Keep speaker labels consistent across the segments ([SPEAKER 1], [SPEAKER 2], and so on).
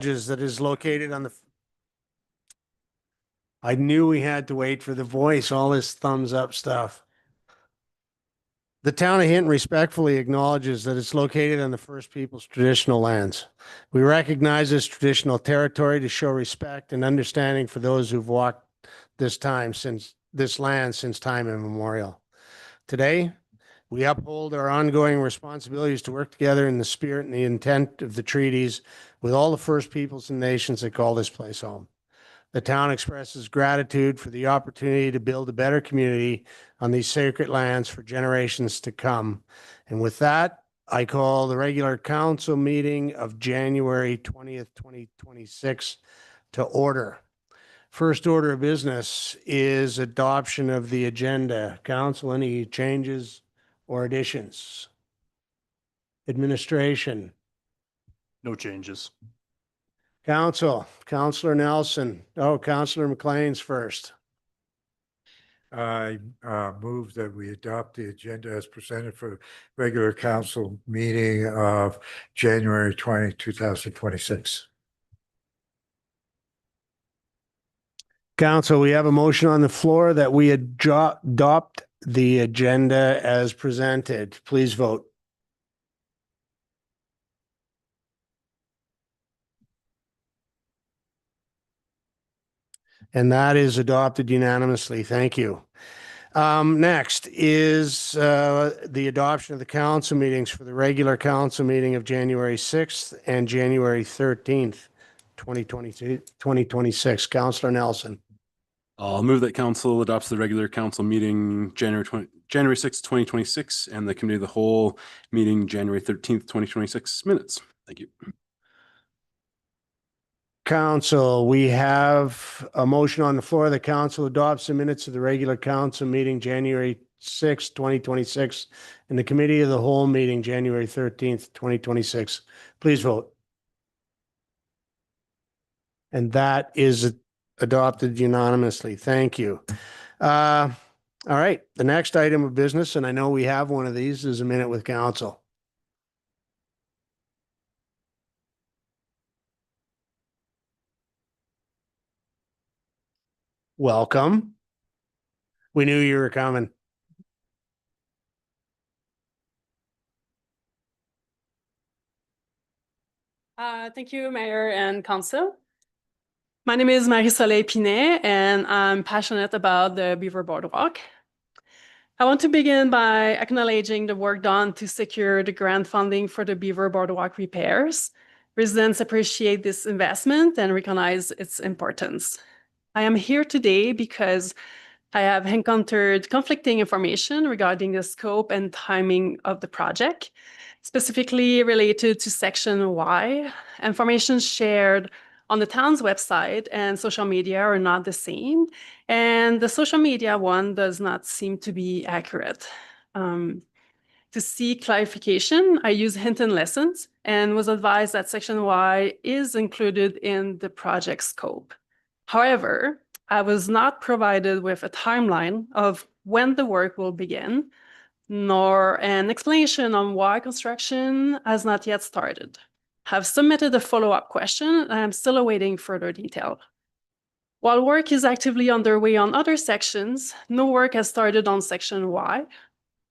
[SPEAKER 1] that is located on the. I knew we had to wait for the voice, all this thumbs up stuff. The town of Hinton respectfully acknowledges that it's located on the First Peoples traditional lands. We recognize this traditional territory to show respect and understanding for those who've walked this land since time immemorial. Today, we uphold our ongoing responsibilities to work together in the spirit and the intent of the treaties with all the First Peoples and nations that call this place home. The town expresses gratitude for the opportunity to build a better community on these sacred lands for generations to come. And with that, I call the regular council meeting of January 20th, 2026 to order. First order of business is adoption of the agenda. Council, any changes or additions? Administration.
[SPEAKER 2] No changes.
[SPEAKER 1] Councilor Nelson. Oh, Councilor McLean's first.
[SPEAKER 3] I move that we adopt the agenda as presented for regular council meeting of January 20, 2026.
[SPEAKER 1] Council, we have a motion on the floor that we adopt the agenda as presented. Please vote. And that is adopted unanimously. Thank you. Next is the adoption of the council meetings for the regular council meeting of January 6th and January 13th, 2026. Councilor Nelson.
[SPEAKER 2] I'll move that council adopts the regular council meeting January 6th, 2026, and the committee of the whole meeting January 13th, 2026 minutes. Thank you.
[SPEAKER 1] Council, we have a motion on the floor. The council adopts the minutes of the regular council meeting January 6th, 2026, and the committee of the whole meeting January 13th, 2026. Please vote. And that is adopted unanimously. Thank you. All right. The next item of business, and I know we have one of these, is a minute with council. Welcome. We knew you were coming.
[SPEAKER 4] Thank you, Mayor and Council. My name is Marie-Soleil Pinet, and I'm passionate about the Beaver Boardwalk. I want to begin by acknowledging the work done to secure the grant funding for the Beaver Boardwalk repairs. Residents appreciate this investment and recognize its importance. I am here today because I have encountered conflicting information regarding the scope and timing of the project, specifically related to Section Y. Information shared on the town's website and social media are not the same, and the social media one does not seem to be accurate. To seek clarification, I used Hinton Lessons and was advised that Section Y is included in the project scope. However, I was not provided with a timeline of when the work will begin, nor an explanation on why construction has not yet started. I have submitted a follow-up question, and I'm still awaiting further detail. While work is actively underway on other sections, no work has started on Section Y.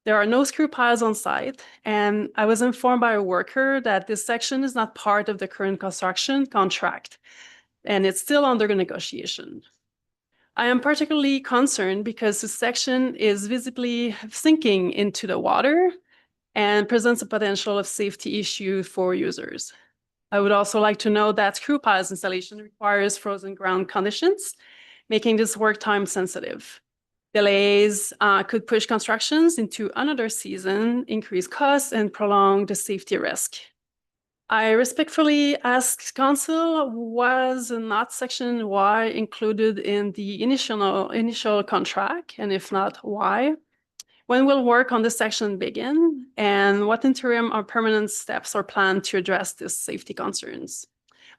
[SPEAKER 4] There are no screw piles on site, and I was informed by a worker that this section is not part of the current construction contract, and it's still under negotiation. I am particularly concerned because this section is visibly sinking into the water and presents a potential of safety issue for users. I would also like to know that screw piles installation requires frozen ground conditions, making this work time sensitive. Delays could push constructions into another season, increase costs, and prolong the safety risk. I respectfully ask Council, was not Section Y included in the initial contract? And if not, why? When will work on this section begin? And what interim or permanent steps are planned to address these safety concerns?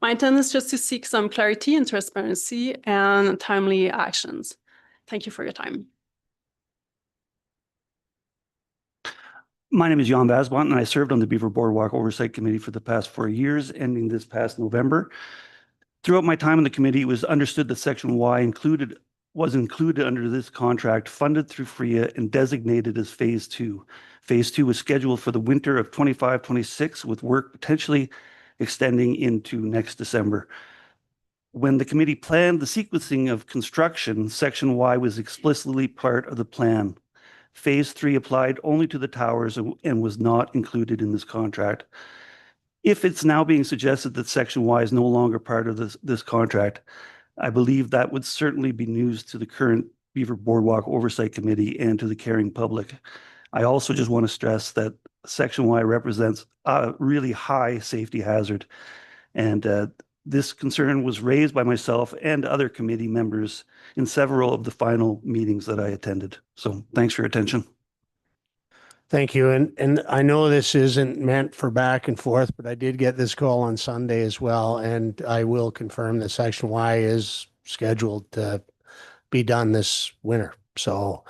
[SPEAKER 4] My intent is just to seek some clarity and transparency and timely actions. Thank you for your time.
[SPEAKER 5] My name is Jan Vasbont, and I served on the Beaver Boardwalk Oversight Committee for the past 4 years, ending this past November. Throughout my time on the committee, it was understood that Section Y was included under this contract, funded through FRIA and designated as Phase 2. Phase 2 was scheduled for the winter of 25-26, with work potentially extending into next December. When the committee planned the sequencing of construction, Section Y was explicitly part of the plan. Phase 3 applied only to the towers and was not included in this contract. If it's now being suggested that Section Y is no longer part of this contract, I believe that would certainly be news to the current Beaver Boardwalk Oversight Committee and to the caring public. I also just want to stress that Section Y represents a really high safety hazard, and this concern was raised by myself and other committee members in several of the final meetings that I attended. So thanks for your attention.
[SPEAKER 1] Thank you. And I know this isn't meant for back and forth, but I did get this call on Sunday as well. And I will confirm that Section Y is scheduled to be done this winter. So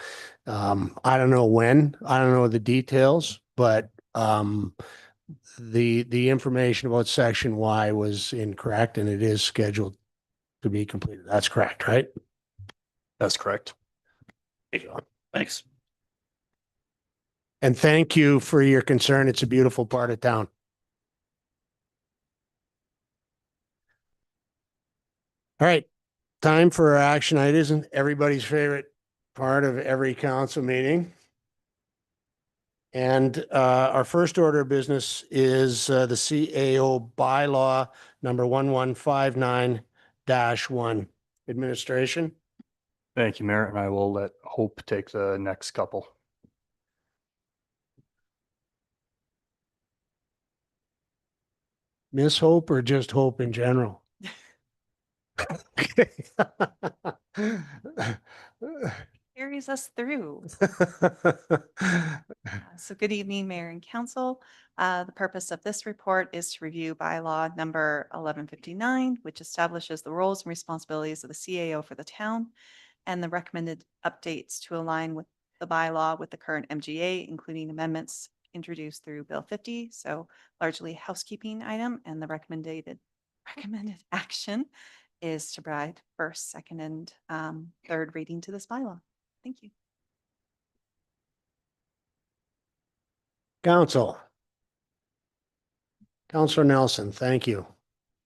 [SPEAKER 1] I don't know when, I don't know the details, but the information about Section Y was incorrect and it is scheduled to be completed. That's correct, right?
[SPEAKER 6] That's correct.
[SPEAKER 5] Thanks.
[SPEAKER 1] And thank you for your concern. It's a beautiful part of town. All right, time for our action items and everybody's favorite part of every council meeting. And our first order of business is the CAO bylaw number 1159-1. Administration.
[SPEAKER 6] Thank you, Mayor, and I will let Hope take the next couple.
[SPEAKER 1] Miss Hope or just Hope in general? Okay.
[SPEAKER 7] Carries us through. So good evening, Mayor and Council. The purpose of this report is to review bylaw number 1159, which establishes the roles and responsibilities of the CAO for the town and the recommended updates to align with the bylaw with the current MGA, including amendments introduced through Bill 50. So largely housekeeping item, and the recommended action is to provide first, second, and third reading to this bylaw. Thank you.
[SPEAKER 1] Council. Councilor Nelson, thank you.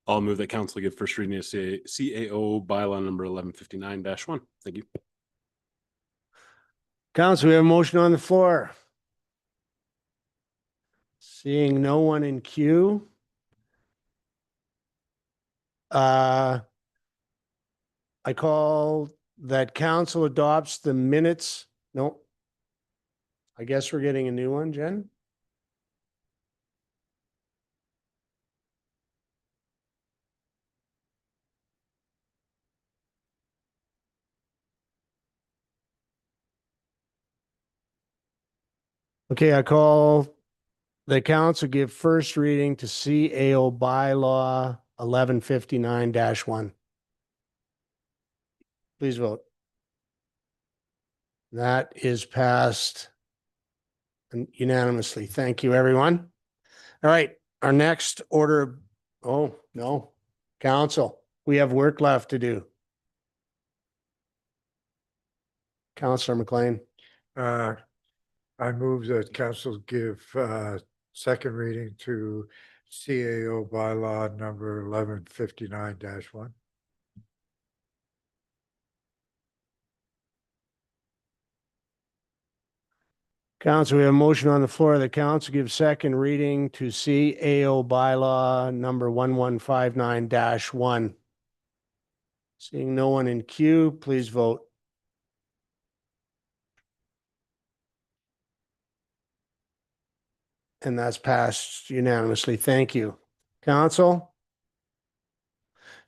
[SPEAKER 2] I'll move that council give first reading of CAO bylaw number 1159-1. Thank you.
[SPEAKER 1] Council, we have a motion on the floor. Seeing no one in queue. I call that council adopts the minutes. No. I guess we're getting a new one, Jen. Okay, I call the council give first reading to CAO bylaw 1159-1. Please vote. That is passed unanimously. Thank you, everyone. All right, our next order. Oh, no. Council, we have work left to do. Councilor McLean.
[SPEAKER 3] I move that council give second reading to CAO bylaw number 1159-1.
[SPEAKER 1] Council, we have a motion on the floor. The council gives second reading to CAO bylaw number 1159-1. Seeing no one in queue, please vote. And that's passed unanimously. Thank you. Council?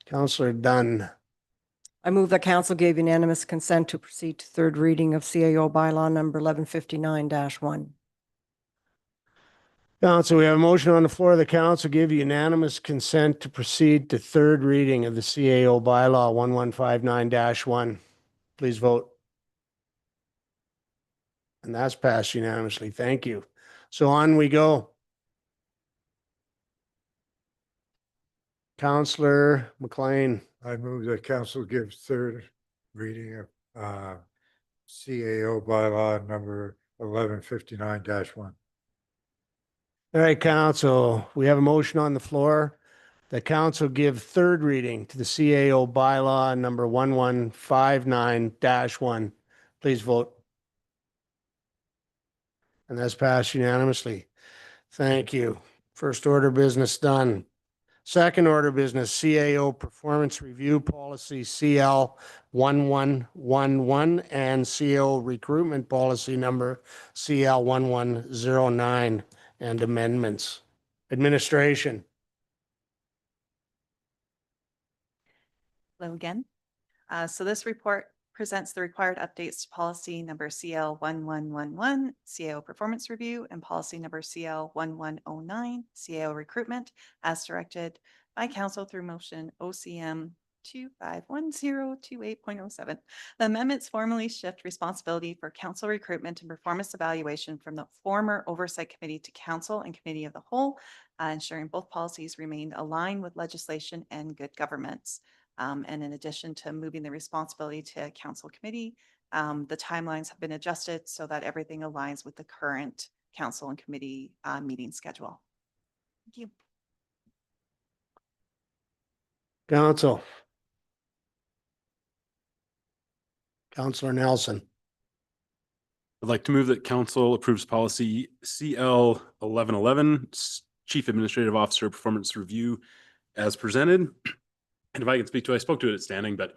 [SPEAKER 1] Councilor Dunn.
[SPEAKER 8] I move that council gave unanimous consent to proceed to third reading of CAO bylaw number 1159-1.
[SPEAKER 1] Council, we have a motion on the floor. The council give unanimous consent to proceed to third reading of the CAO bylaw 1159-1. Please vote. And that's passed unanimously. Thank you. So on we go. Counselor McLean.
[SPEAKER 3] I move that council give third reading of CAO bylaw number 1159-1.
[SPEAKER 1] All right, council, we have a motion on the floor. The council give third reading to the CAO bylaw number 1159-1. Please vote. And that's passed unanimously. Thank you. First order business done. Second order business, CAO performance review policy CL 1111 and CAO recruitment policy number CL 1109 and amendments. Administration.
[SPEAKER 7] Hello again. So this report presents the required updates to policy number CL 1111, CAO performance review, and policy number CL 1109, CAO recruitment, as directed by council through motion OCM 251028.07. The amendments formally shift responsibility for council recruitment and performance evaluation from the former oversight committee to council and committee of the whole, ensuring both policies remain aligned with legislation and good governance. And in addition to moving the responsibility to council committee, the timelines have been adjusted so that everything aligns with the current council and committee meeting schedule. Thank you.
[SPEAKER 1] Council. Councilor Nelson.
[SPEAKER 2] I'd like to move that council approves policy CL 1111, Chief Administrative Officer Performance Review as presented. And if I can speak to it, I spoke to it at standing, but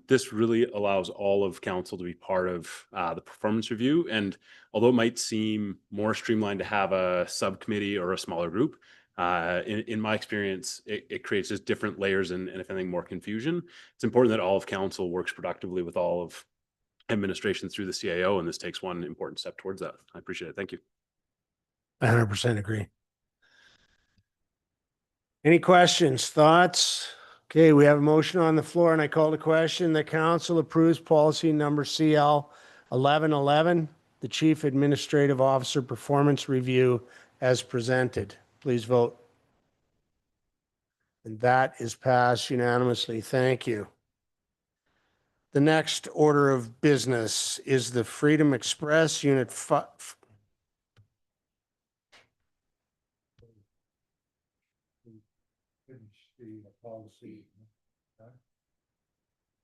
[SPEAKER 2] this really allows all of council to be part of the performance review. And although it might seem more streamlined to have a subcommittee or a smaller group, in my experience, it creates just different layers and if anything, more confusion. It's important that all of council works productively with all of administration through the CAO, and this takes one important step towards that. I appreciate it. Thank you.
[SPEAKER 1] 100% agree. Any questions, thoughts? Okay, we have a motion on the floor and I call the question. The council approves policy number CL 1111, the Chief Administrative Officer Performance Review as presented. Please vote. And that is passed unanimously. Thank you. The next order of business is the Freedom Express Unit 5.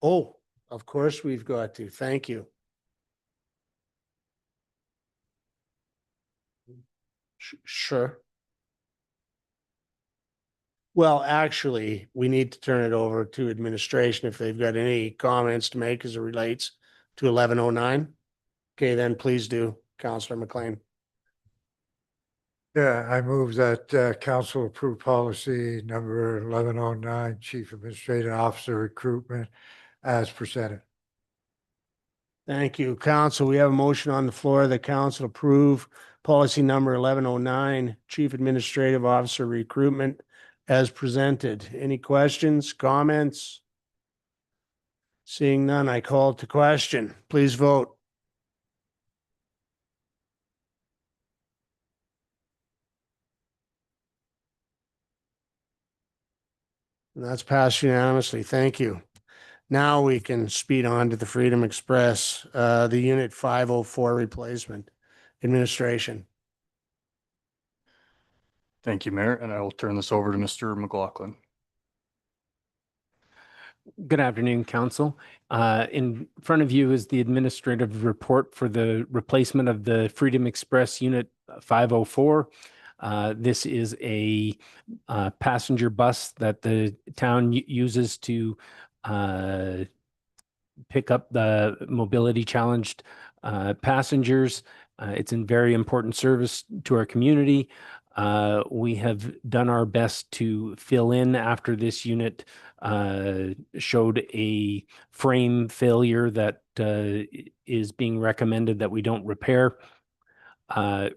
[SPEAKER 1] Oh, of course we've got to. Thank you. Sure. Well, actually, we need to turn it over to administration if they've got any comments to make as it relates to 1109. Okay, then please do, Councillor McLean.
[SPEAKER 3] Yeah, I move that council approve policy number 1109, Chief Administrative Officer Recruitment as presented.
[SPEAKER 1] Thank you, Council. We have a motion on the floor that council approve policy number 1109, Chief Administrative Officer Recruitment as presented. Any questions, comments? Seeing none, I call to question. Please vote. And that's passed unanimously. Thank you. Now we can speed on to the Freedom Express, the Unit 504 replacement. Administration.
[SPEAKER 6] Thank you, Mayor, and I will turn this over to Mr. McLaughlin.
[SPEAKER 9] Good afternoon, Council. In front of you is the administrative report for the replacement of the Freedom Express Unit 504. This is a passenger bus that the town uses to pick up the mobility challenged passengers. It's in very important service to our community. We have done our best to fill in after this unit showed a frame failure that is being recommended that we don't repair.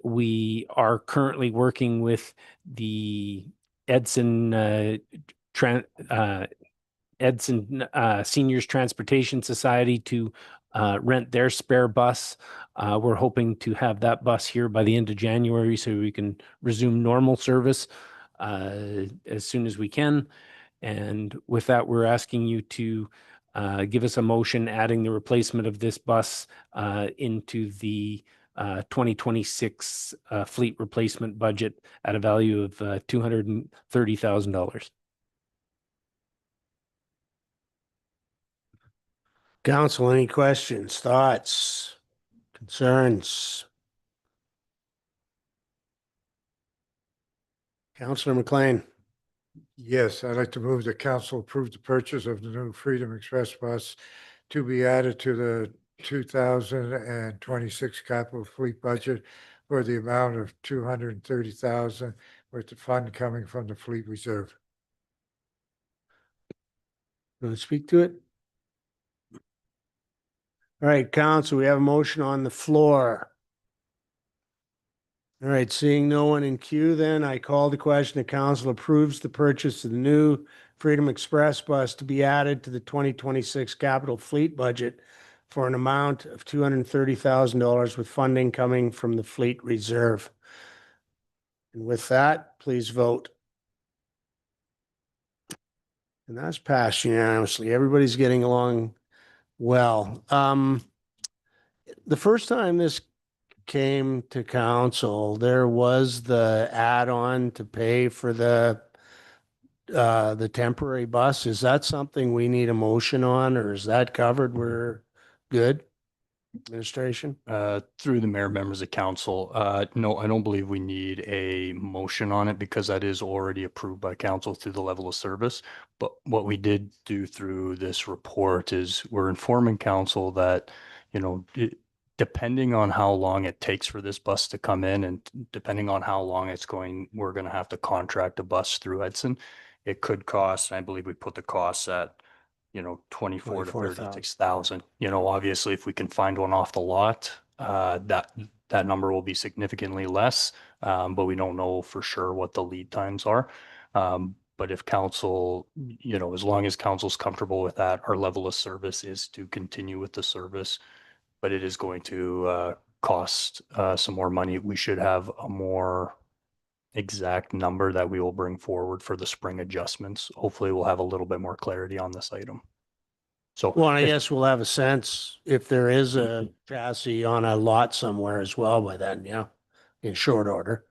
[SPEAKER 9] We are currently working with the Edson Seniors Transportation Society to rent their spare bus. We're hoping to have that bus here by the end of January so we can resume normal service as soon as we can. And with that, we're asking you to give us a motion adding the replacement of this bus into the 2026 fleet replacement budget at a value of $230,000.
[SPEAKER 1] Council, any questions, thoughts, concerns? Councillor McLean.
[SPEAKER 3] Yes, I'd like to move the council approve the purchase of the new Freedom Express bus to be added to the 2026 capital fleet budget for the amount of 230,000, with the fund coming from the fleet reserve.
[SPEAKER 1] Want to speak to it? All right, council, we have a motion on the floor. All right, seeing no one in queue, then I call the question. The council approves the purchase of the new Freedom Express bus to be added to the 2026 capital fleet budget for an amount of $230,000 with funding coming from the fleet reserve. And with that, please vote. And that's passed unanimously. Everybody's getting along well. The first time this came to council, there was the add-on to pay for the temporary bus. Is that something we need a motion on, or is that covered? We're good? Administration?
[SPEAKER 6] Through the mayor, members of council, no, I don't believe we need a motion on it because that is already approved by council through the level of service. But what we did do through this report is we're informing council that, depending on how long it takes for this bus to come in and depending on how long it's going, we're going to have to contract a bus through Edson. It could cost, I believe we put the costs at 24 to 36,000. Obviously, if we can find one off the lot, that number will be significantly less, but we don't know for sure what the lead times are. But if council, as long as council's comfortable with that, our level of service is to continue with the service, but it is going to cost some more money. We should have a more exact number that we will bring forward for the spring adjustments. Hopefully we'll have a little bit more clarity on this item. So,
[SPEAKER 1] Well, I guess we'll have a sense if there is a chassis on a lot somewhere as well by then, yeah, in short order.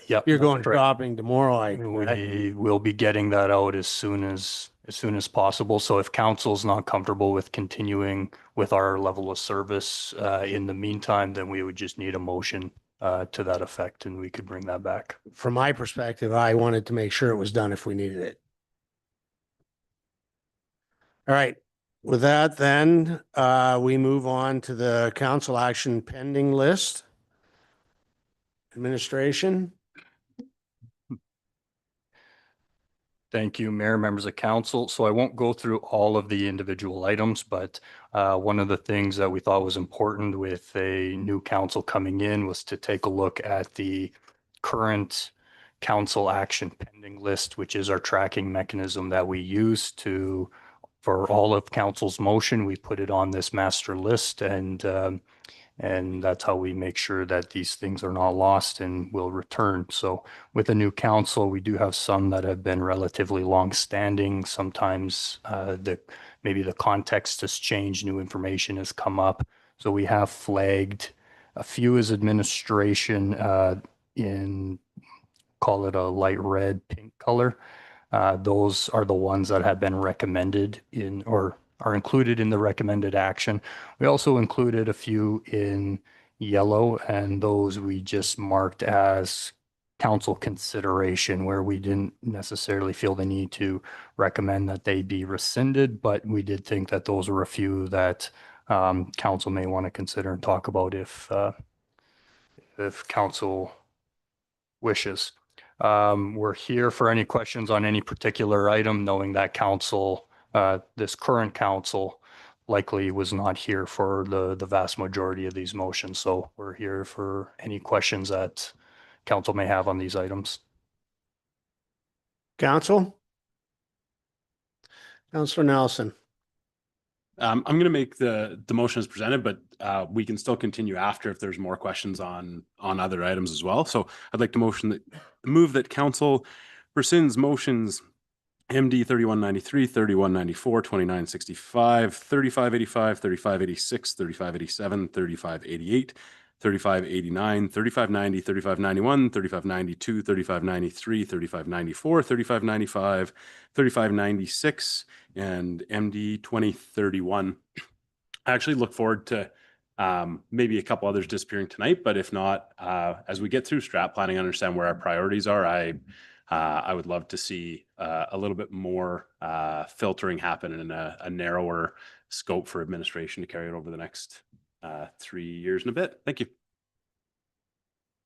[SPEAKER 6] Yep.
[SPEAKER 1] You're
[SPEAKER 6] that's
[SPEAKER 1] going
[SPEAKER 6] correct.
[SPEAKER 1] shopping tomorrow,
[SPEAKER 6] We will be getting that out as soon as possible. So if council's not comfortable with continuing with our level of service in the meantime, then we would just need a motion to that effect, and we could bring that back.
[SPEAKER 1] From my perspective, I wanted to make sure it was done if we needed it. All right. With that, then, we move on to the council action pending list. Administration.
[SPEAKER 6] Thank you, Mayor, members of council. So I won't go through all of the individual items, but one of the things that we thought was important with a new council coming in was to take a look at the current council action pending list, which is our tracking mechanism that we use for all of council's motion. We put it on this master list, and that's how we make sure that these things are not lost and will return. So with a new council, we do have some that have been relatively long-standing. Sometimes maybe the context has changed, new information has come up. So we have flagged a few as administration in, call it a light red, pink color. Those are the ones that have been recommended in or are included in the recommended action. We also included a few in yellow, and those we just marked as council consideration, where we didn't necessarily feel the need to recommend that they be rescinded, but we did think that those were a few that council may want to consider and talk about if council wishes. We're here for any questions on any particular item, knowing that council, this current council likely was not here for the vast majority of these motions. So we're here for any questions that council may have on these items.
[SPEAKER 1] Council? Councillor Nelson.
[SPEAKER 2] I'm going to make the motion as presented, but we can still continue after if there's more questions on other items as well. So I'd like to move that council rescinds motions MD 3193, 3194, 2965, 3585, 3586, 3587, 3588, 3589, 3590, 3591, 3592, 3593, 3594, 3595, 3596, and MD 2031. I actually look forward to maybe a couple others disappearing tonight, but if not, as we get through strat planning, understand where our priorities are, I would love to see a little bit more filtering happen in a narrower scope for administration to carry it over the next 3 years and a bit. Thank you.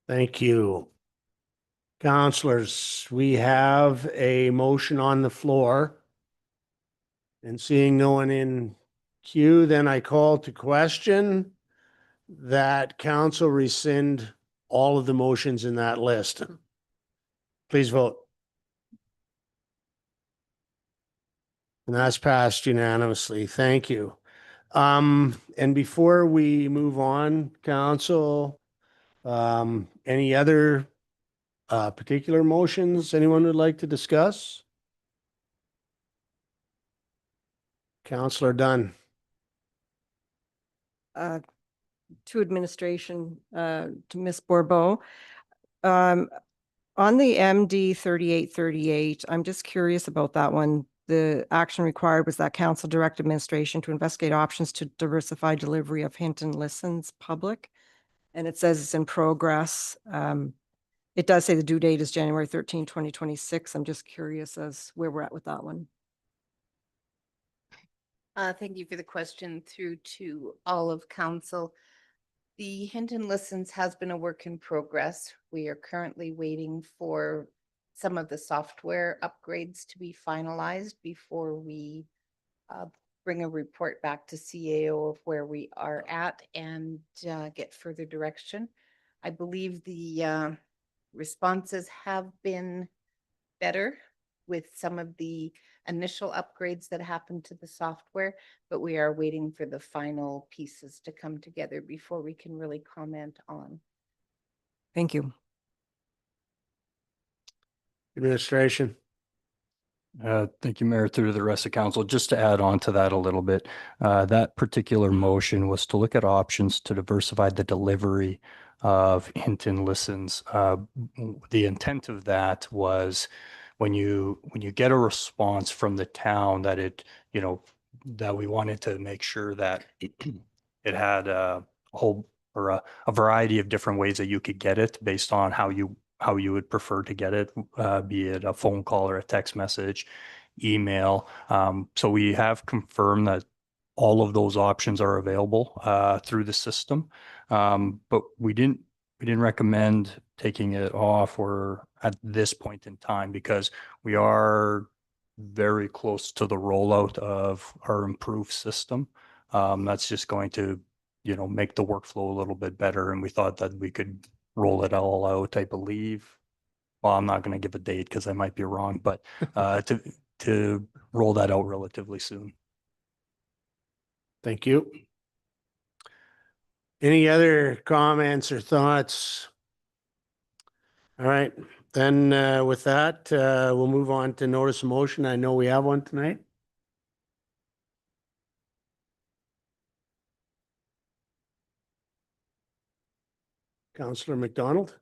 [SPEAKER 1] Thank you. Counselors, we have a motion on the floor. And seeing no one in queue, then I call to question that council rescind all of the motions in that list. Please vote. And that's passed unanimously. Thank you. And before we move on, council, any other particular motions anyone would like to discuss? Councillor Dunn.
[SPEAKER 8] To administration, to Ms. Bourbeau. On the MD 3838, I'm just curious about that one. The action required was that council direct administration to investigate options to diversify delivery of Hinton Listens public. And it says it's in progress. It does say the due date is January 13, 2026. I'm just curious as where we're at with that one.
[SPEAKER 10] Thank you for the question through to all of council. The Hinton Listens has been a work in progress. We are currently waiting for some of the software upgrades to be finalized before we bring a report back to CAO of where we are at and get further direction. I believe the responses have been better with some of the initial upgrades that happened to the software, but we are waiting for the final pieces to come together before we can really comment on.
[SPEAKER 8] Thank you.
[SPEAKER 1] Administration.
[SPEAKER 6] Thank you, Mayor, through the rest of council. Just to add on to that a little bit, that particular motion was to look at options to diversify the delivery of Hinton Listens. The intent of that was when you get a response from the town that that we wanted to make sure that it had a whole or a variety of different ways that you could get it based on how you would prefer to get it, be it a phone call or a text message, email. So we have confirmed that all of those options are available through the system. But we didn't recommend taking it off or at this point in time because we are very close to the rollout of our improved system. That's just going to, make the workflow a little bit better. And we thought that we could roll it all out, I believe. Well, I'm not going to give a date because I might be wrong, but to roll that out relatively soon.
[SPEAKER 1] Thank you. Any other comments or thoughts? All right, then with that, we'll move on to notice of motion. I know we have one tonight. Councillor McDonald.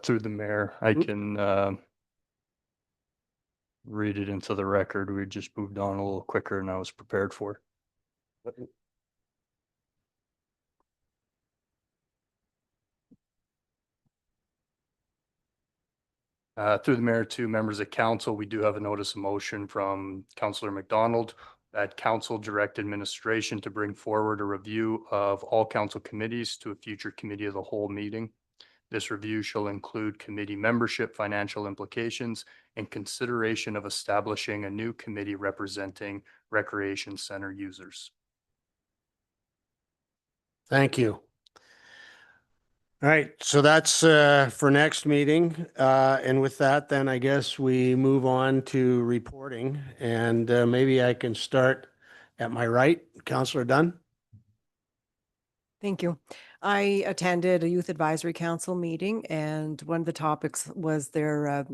[SPEAKER 6] Through the mayor, I can read it into the record. We just moved on a little quicker than I was prepared for. Through the mayor to members of council, we do have a notice of motion from Councillor McDonald that council direct administration to bring forward a review of all council committees to a future committee of the whole meeting. This review shall include committee membership, financial implications, and consideration of establishing a new committee representing recreation center users.
[SPEAKER 1] Thank you. All right, so that's for next meeting. And with that, then I guess we move on to reporting. And maybe I can start at my right, Councillor Dunn.
[SPEAKER 8] Thank you. I attended a Youth Advisory Council meeting, and one of the topics was their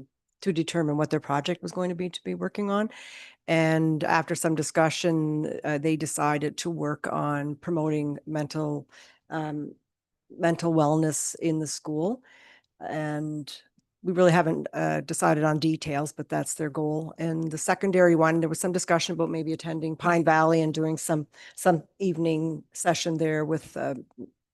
[SPEAKER 8] to determine what their project was going to be working on. And after some discussion, they decided to work on promoting mental wellness in the school. And we really haven't decided on details, but that's their goal. And the secondary one, there was some discussion about maybe attending Pine Valley and doing some evening session there with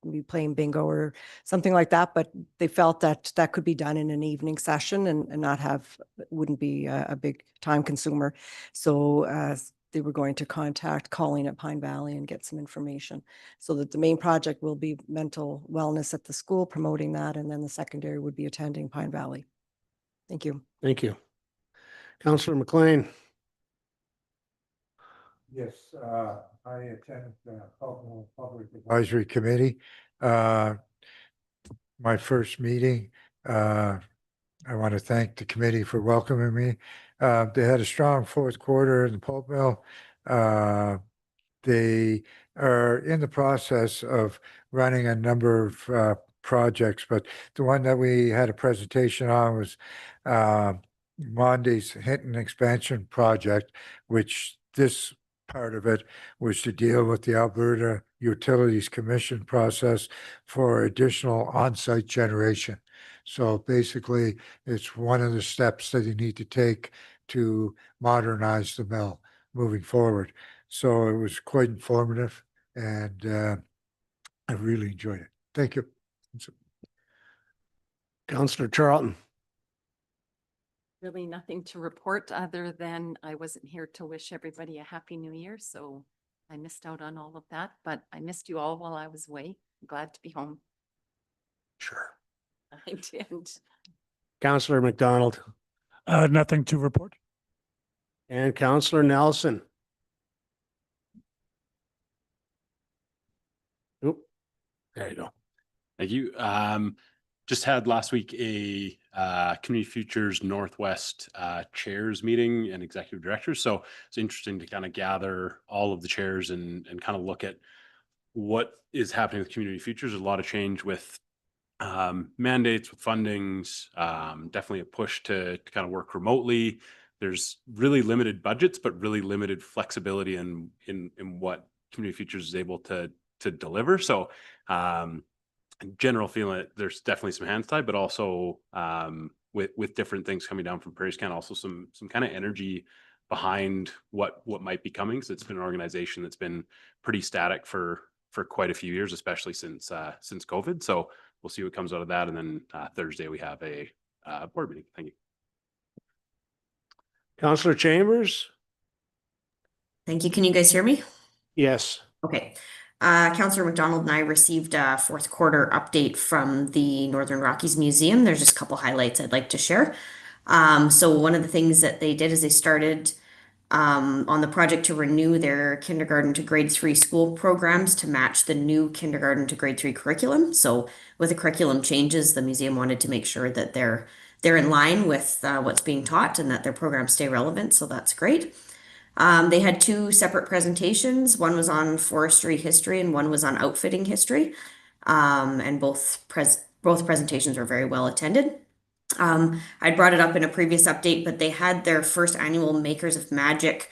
[SPEAKER 8] maybe playing bingo or something like that. But they felt that that could be done in an evening session and not have, wouldn't be a big time consumer. So they were going to contact Colleen at Pine Valley and get some information. So that the main project will be mental wellness at the school, promoting that, and then the secondary would be attending Pine Valley. Thank you.
[SPEAKER 1] Thank you. Councillor McLean.
[SPEAKER 3] Yes, I attended the Public Advisory Committee. My first meeting. I want to thank the committee for welcoming me. They had a strong fourth quarter in the pulp mill. They are in the process of running a number of projects, but the one that we had a presentation on was Mondy's Hinton Expansion Project, which this part of it was to deal with the Alberta Utilities Commission process for additional on-site generation. So basically, it's one of the steps that you need to take to modernize the mill moving forward. So it was quite informative, and I really enjoyed it. Thank you.
[SPEAKER 1] Councillor Charlton.
[SPEAKER 11] Really nothing to report other than I wasn't here to wish everybody a happy new year, so I missed out on all of that, but I missed you all while I was away. I'm glad to be home.
[SPEAKER 1] Sure.
[SPEAKER 11] I did.
[SPEAKER 1] Councillor McDonald.
[SPEAKER 12] Nothing to report.
[SPEAKER 1] And Councillor Nelson. Oop, there you go.
[SPEAKER 2] Thank you. Just had last week a Community Futures Northwest chairs meeting and executive directors. So it's interesting to kind of gather all of the chairs and kind of look at what is happening with Community Futures. There's a lot of change with mandates, with fundings, definitely a push to kind of work remotely. There's really limited budgets, but really limited flexibility in what Community Futures is able to deliver. So general feeling that there's definitely some hands tied, but also with different things coming down from Prairie Scan, also some kind of energy behind what might be coming. So it's been an organization that's been pretty static for quite a few years, especially since COVID. So we'll see what comes out of that. And then Thursday we have a board meeting. Thank you.
[SPEAKER 1] Councillor Chambers.
[SPEAKER 13] Thank you. Can you guys hear me?
[SPEAKER 1] Yes.
[SPEAKER 13] Okay. Councillor McDonald and I received a fourth quarter update from the Northern Rockies Museum. There's just a couple highlights I'd like to share. So one of the things that they did is they started on the project to renew their kindergarten to grade 3 school programs to match the new kindergarten to grade 3 curriculum. So with the curriculum changes, the museum wanted to make sure that they're in line with what's being taught and that their programs stay relevant. So that's great. They had 2 separate presentations. One was on forestry history and one was on outfitting history. And both presentations were very well attended. I brought it up in a previous update, but they had their first annual Makers of Magic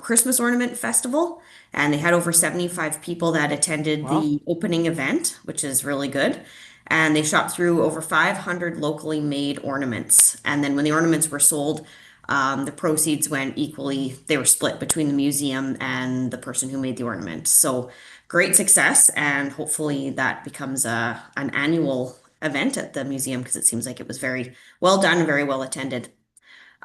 [SPEAKER 13] Christmas Ornament Festival, and they had over 75 people that attended the opening event, which is really good. And they shot through over 500 locally made ornaments. And then when the ornaments were sold, the proceeds went equally, they were split between the museum and the person who made the ornament. So great success, and hopefully that becomes an annual event at the museum because it seems like it was very well done and very well attended.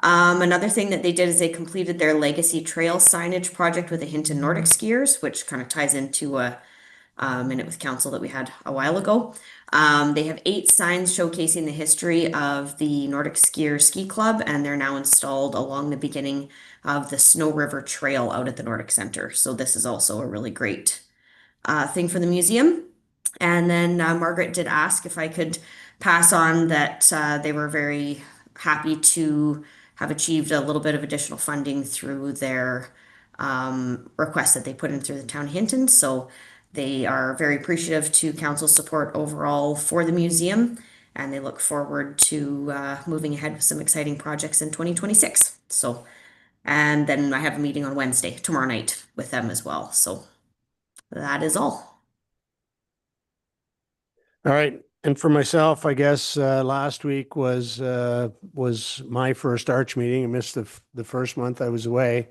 [SPEAKER 13] Another thing that they did is they completed their Legacy Trail signage project with the Hinton Nordic skiers, which kind of ties into a Minute with Council that we had a while ago. They have 8 signs showcasing the history of the Nordic Skier Ski Club, and they're now installed along the beginning of the Snow River Trail out at the Nordic Center. So this is also a really great thing for the museum. And then Margaret did ask if I could pass on that they were very happy to have achieved a little bit of additional funding through their request that they put in through the town of Hinton. So they are very appreciative to council support overall for the museum, and they look forward to moving ahead with some exciting projects in 2026. So, and then I have a meeting on Wednesday, tomorrow night, with them as well. So that is all.
[SPEAKER 1] All right. And for myself, I guess last week was my first Arch meeting. I missed the first month I was away.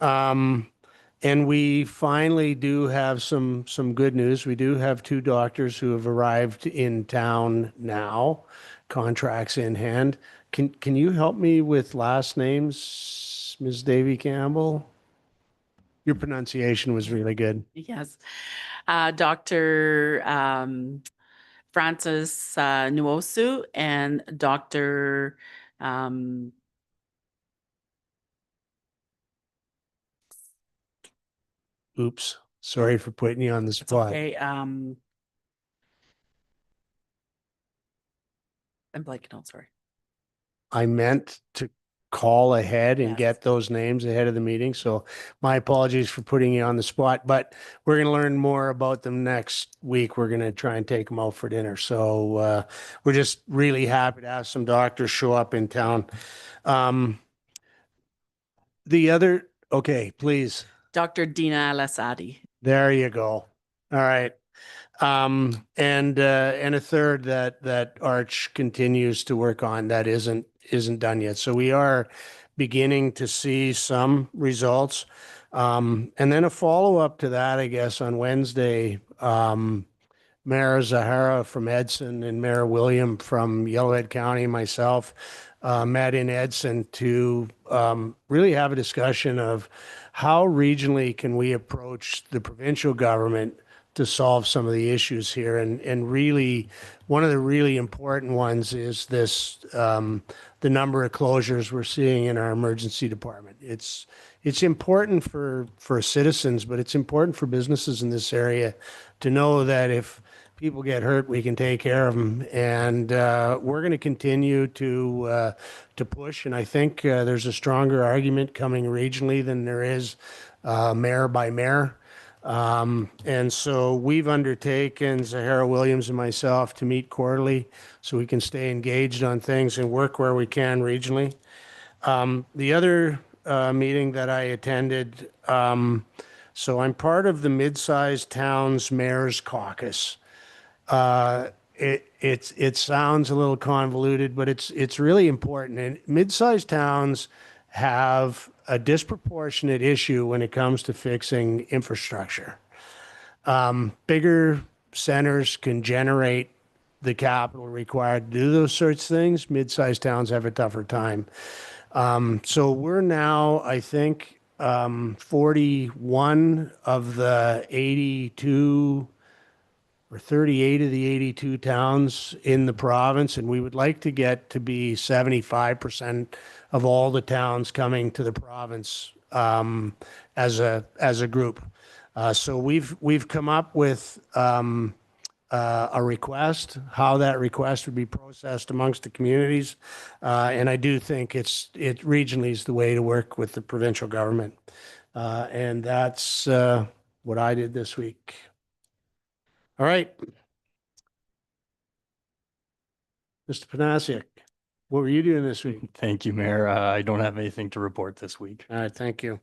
[SPEAKER 1] And we finally do have some good news. We do have 2 doctors who have arrived in town now, contracts in hand. Can you help me with last names, Ms. Davy Campbell? Your pronunciation was really good.
[SPEAKER 14] Yes. Dr. Francis Nwosu and Dr.
[SPEAKER 1] Oops, sorry for putting you on the spot.
[SPEAKER 14] Okay, I'm blanking out, sorry.
[SPEAKER 1] I meant to call ahead and
[SPEAKER 14] Yes.
[SPEAKER 1] get those names ahead of the meeting. So my apologies for putting you on the spot, but we're going to learn more about them next week. We're going to try and take them out for dinner. So we're just really happy to have some doctors show up in town. Okay, please.
[SPEAKER 14] Dr. Dina Al-Asadi.
[SPEAKER 1] There you go. All right. And a third that Arch continues to work on that isn't done yet. So we are beginning to see some results. And then a follow-up to that, I guess, on Wednesday, Mayor Zahara from Edson and Mayor William from Yellowhead County, myself, met in Edson to really have a discussion of how regionally can we approach the provincial government to solve some of the issues here. And really, one of the really important ones is this, the number of closures we're seeing in our emergency department. It's important for citizens, but it's important for businesses in this area to know that if people get hurt, we can take care of them. And we're going to continue to push. And I think there's a stronger argument coming regionally than there is mayor by mayor. And so we've undertaken, Zahara Williams and myself, to meet quarterly so we can stay engaged on things and work where we can regionally. The other meeting that I attended, so I'm part of the Mid-Sized Towns Mayor's Caucus. It sounds a little convoluted, but it's really important. And mid-sized towns have a disproportionate issue when it comes to fixing infrastructure. Bigger centers can generate the capital required to do those sorts of things. Mid-sized towns have a tougher time. So we're now, I think, 41 of the 82 or 38 of the 82 towns in the province, and we would like to get to be 75% of all the towns coming to the province as a group. So we've come up with a request, how that request would be processed amongst the communities, and I do think it regionally is the way to work with the provincial government, and that's what I did this week. All right. Mr. Panasiuk, what were you doing this week?
[SPEAKER 6] Thank you, Mayor. I don't have anything to report this week.
[SPEAKER 1] All right, thank you.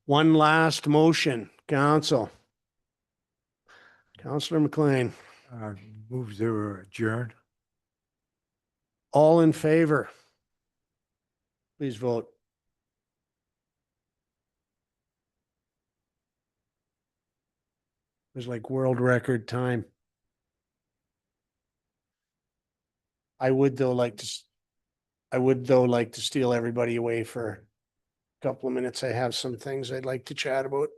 [SPEAKER 1] One last motion, council. Councillor McLean.
[SPEAKER 3] Move to adjourn.
[SPEAKER 1] All in favor? Please vote. It was like world record time. I would though like to steal everybody away for a couple of minutes. I have some things I'd like to chat about.